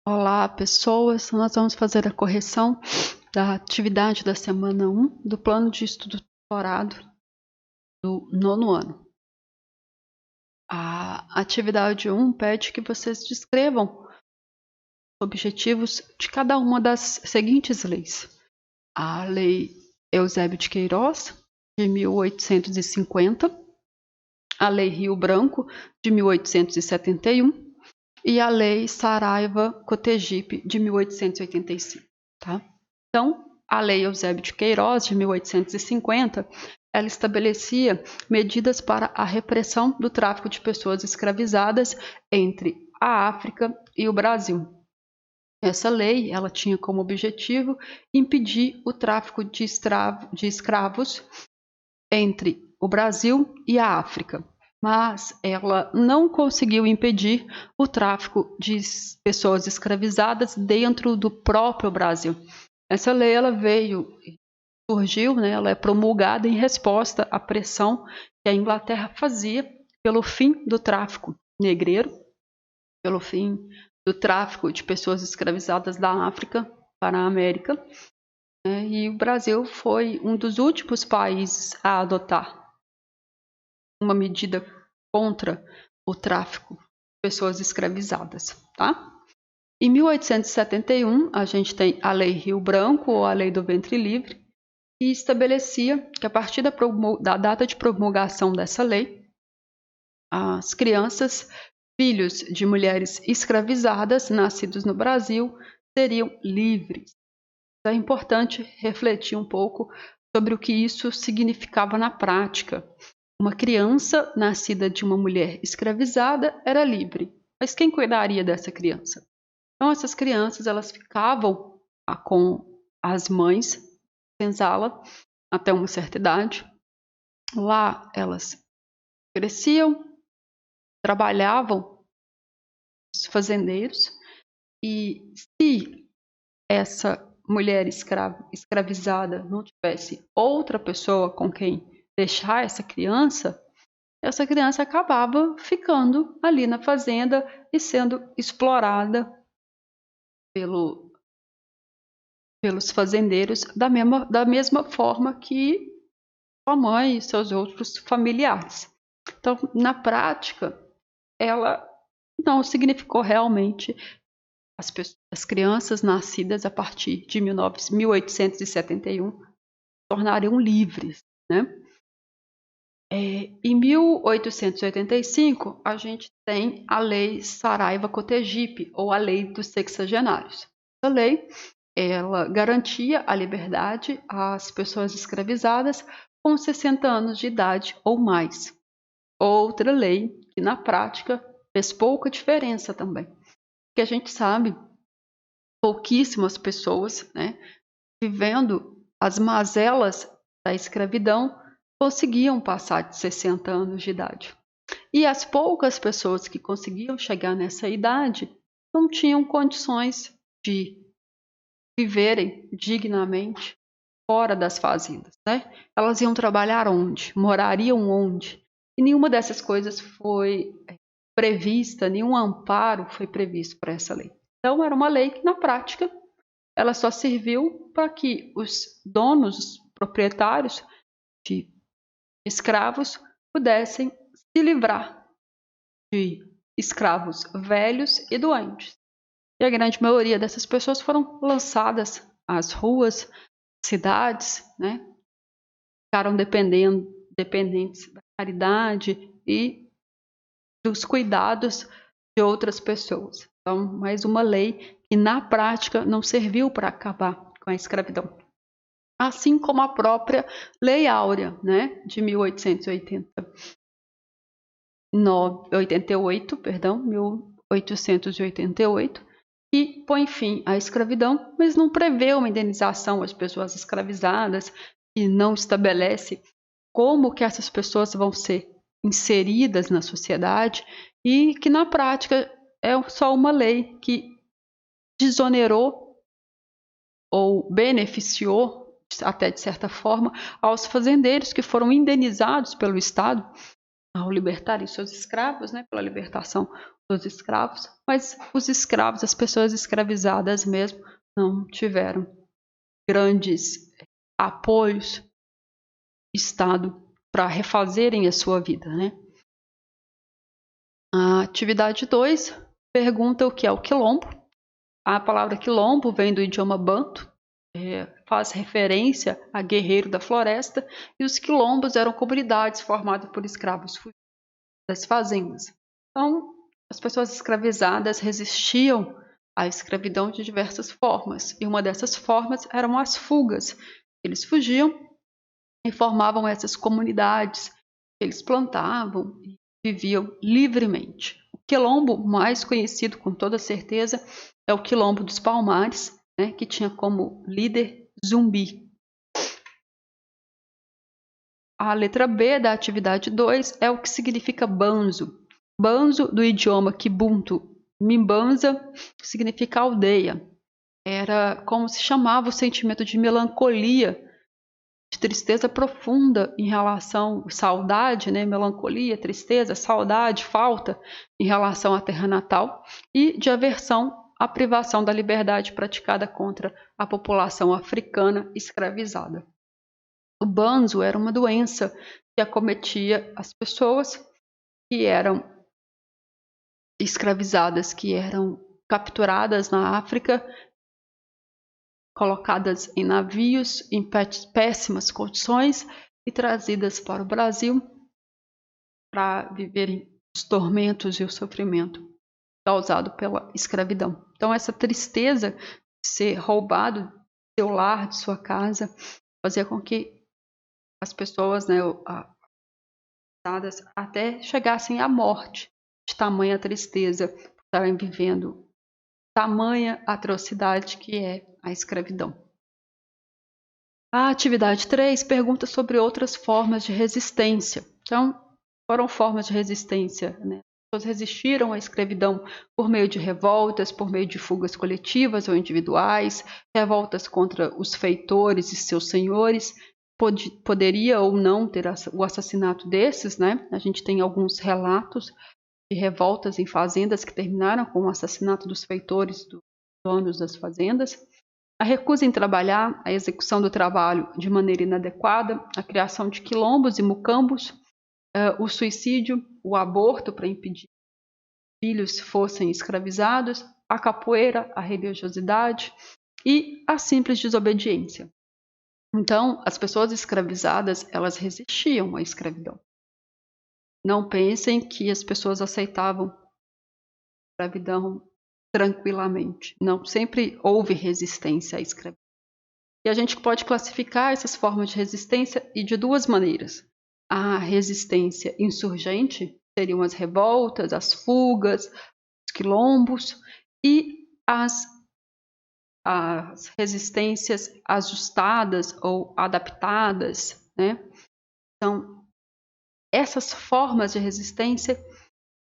Olá, pessoas. Nós vamos fazer a correção da atividade da semana 1 do plano de estudo tutorado do 9º ano. A atividade 1 pede que vocês descrevam os objetivos de cada uma das seguintes leis. A Lei Eusébio de Queiroz, de 1850, a Lei Rio Branco, de 1871, e a Lei Saraiva-Cotegipe, de 1885. Tá? Então, a Lei Eusébio de Queiroz, de 1850, ela estabelecia medidas para a repressão do tráfico de pessoas escravizadas entre a África e o Brasil. Essa lei ela tinha como objetivo impedir o tráfico de escravos entre o Brasil e a África, mas ela não conseguiu impedir o tráfico de pessoas escravizadas dentro do próprio Brasil. Essa lei ela surgiu, né, ela é promulgada em resposta à pressão que a Inglaterra fazia pelo fim do tráfico negreiro, pelo fim do tráfico de pessoas escravizadas da África para a América, né, e o Brasil foi um dos últimos países a adotar uma medida contra o tráfico de pessoas escravizadas, tá? Em 1871, a gente tem a Lei Rio Branco, ou a Lei do Ventre Livre, que estabelecia que a partir da data de promulgação dessa lei, as crianças, filhos de mulheres escravizadas, nascidos no Brasil, seriam livres. É importante refletir um pouco sobre o que isso significava na prática. Uma criança nascida de uma mulher escravizada era livre, mas quem cuidaria dessa criança? Então essas crianças elas ficavam com as mães senzala até uma certa idade. Lá elas cresciam, trabalhavam os fazendeiros e se essa mulher escravizada não tivesse outra pessoa com quem deixar essa criança acabava ficando ali na fazenda e sendo explorada pelos fazendeiros da mesma forma que sua mãe e seus outros familiares. Então, na prática, ela não significou realmente as crianças nascidas a partir de 1871 tornariam livres, né? Em 1885, a gente tem a Lei Saraiva-Cotegipe, ou a Lei dos Sexagenários. Essa lei ela garantia a liberdade às pessoas escravizadas com 60 anos de idade ou mais. Outra lei que, na prática, fez pouca diferença também. Porque a gente sabe, pouquíssimas pessoas, né, vivendo as mazelas da escravidão, conseguiam passar de 60 anos de idade. E as poucas pessoas que conseguiam chegar nessa idade não tinham condições de viverem dignamente fora das fazendas, né? Elas iam trabalhar onde? Morariam onde? E nenhuma dessas coisas foi prevista, nenhum amparo foi previsto para essa lei. Então, era uma lei que, na prática, ela só serviu para que os donos, os proprietários de escravos pudessem se livrar de escravos velhos e doentes. E a grande maioria dessas pessoas foram lançadas às ruas, cidades, né? Ficaram dependentes da caridade e dos cuidados de outras pessoas. Então, mais uma lei que na prática não serviu para acabar com a escravidão. Assim como a própria Lei Áurea, né, de 1888, que põe fim à escravidão, mas não prevê uma indenização às pessoas escravizadas e não estabelece como que essas pessoas vão ser inseridas na sociedade e que na prática é só uma lei que desonerou ou beneficiou até de certa forma aos fazendeiros que foram indenizados pelo Estado ao libertarem seus escravos, né, pela libertação dos escravos, mas os escravos, as pessoas escravizadas mesmo, não tiveram grandes apoios do Estado para refazerem a sua vida, né? A atividade 2 pergunta o que é o quilombo. A palavra quilombo vem do idioma banto, faz referência a guerreiro da floresta, e os quilombos eram comunidades formadas por escravos fugidos das fazendas. Então, as pessoas escravizadas resistiam à escravidão de diversas formas, e uma dessas formas eram as fugas. Eles fugiam e formavam essas comunidades, eles plantavam e viviam livremente. O quilombo mais conhecido com toda certeza é o Quilombo dos Palmares, né, que tinha como líder Zumbi. A letra B da atividade 2 é o que significa banzo. Banzo, do idioma Kibuntu Mimbanza, significa aldeia. Era como se chamava o sentimento de melancolia, de tristeza profunda em relação, saudade, né, melancolia, tristeza, saudade, falta em relação à terra natal, e de aversão à privação da liberdade praticada contra a população africana escravizada. O banzo era uma doença que acometia as pessoas que eram escravizadas, que eram capturadas na África, colocadas em navios em péssimas condições e trazidas para o Brasil para viverem os tormentos e o sofrimento causado pela escravidão. Então, essa tristeza de ser roubado do seu lar, de sua casa, fazia com que as pessoas, né, até chegassem à morte, de tamanha tristeza, por estarem vivendo tamanha atrocidade que é a escravidão. A atividade 3 pergunta sobre outras formas de resistência. Então, foram formas de resistência, né? As pessoas resistiram à escravidão por meio de revoltas, por meio de fugas coletivas ou individuais, revoltas contra os feitores e seus senhores. Poderia ou não ter o assassinato desses, né? A gente tem alguns relatos de revoltas em fazendas que terminaram com o assassinato dos feitores, dos donos das fazendas. A recusa em trabalhar, a execução do trabalho de maneira inadequada, a criação de quilombos e mucambos, o suicídio, o aborto para impedir que filhos fossem escravizados, a capoeira, a religiosidade e a simples desobediência. Então, as pessoas escravizadas, elas resistiam à escravidão. Não pensem que as pessoas aceitavam a escravidão tranquilamente. Não, sempre houve resistência à escravidão. E a gente pode classificar essas formas de resistência de duas maneiras. A resistência insurgente, seriam as revoltas, as fugas, os quilombos, e as resistências ajustadas ou adaptadas, né? São essas formas de resistência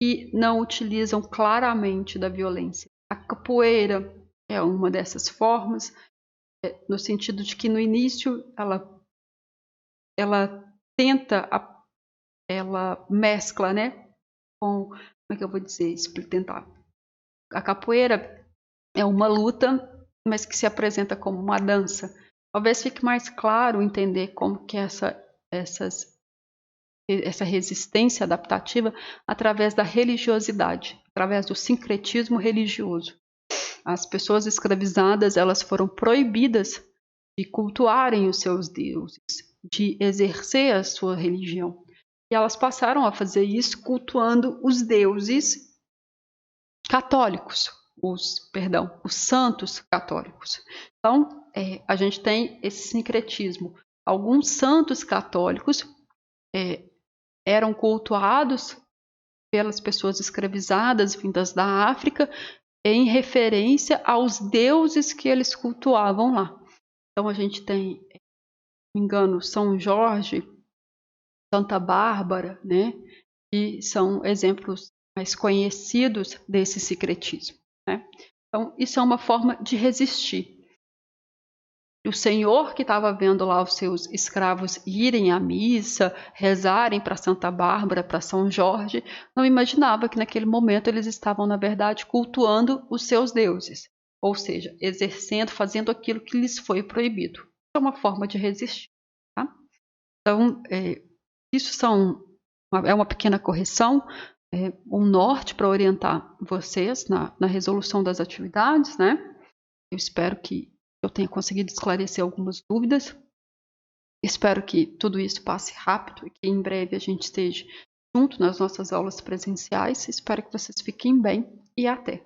que não utilizam claramente da violência. A capoeira é uma dessas formas, no sentido de que no início ela tenta, ela mescla, né, com, como é que eu vou dizer, tentar. A capoeira é uma luta, mas que se apresenta como uma dança. Talvez fique mais claro entender como que essa resistência adaptativa através da religiosidade, através do sincretismo religioso. As pessoas escravizadas, elas foram proibidas de cultuarem os seus deuses, de exercer a sua religião. E elas passaram a fazer isso cultuando os deuses católicos, os santos católicos. Então, a gente tem esse sincretismo. Alguns santos católicos eram cultuados pelas pessoas escravizadas vindas da África em referência aos deuses que eles cultuavam lá. Então a gente tem, se não me engano, São Jorge, Santa Bárbara, né? E são exemplos mais conhecidos desse secretismo, né? Então isso é uma forma de resistir. E o senhor que estava vendo lá os seus escravos irem à missa, rezarem para Santa Bárbara, para São Jorge, não imaginava que naquele momento eles estavam, na verdade, cultuando os seus deuses, ou seja, exercendo, fazendo aquilo que lhes foi proibido. É uma forma de resistir. Tá? Então, isso é uma pequena correção, um norte para orientar vocês na resolução das atividades, né? Eu espero que eu tenha conseguido esclarecer algumas dúvidas. Espero que tudo isso passe rápido e que em breve a gente esteja junto nas nossas aulas presenciais. Espero que vocês fiquem bem e até!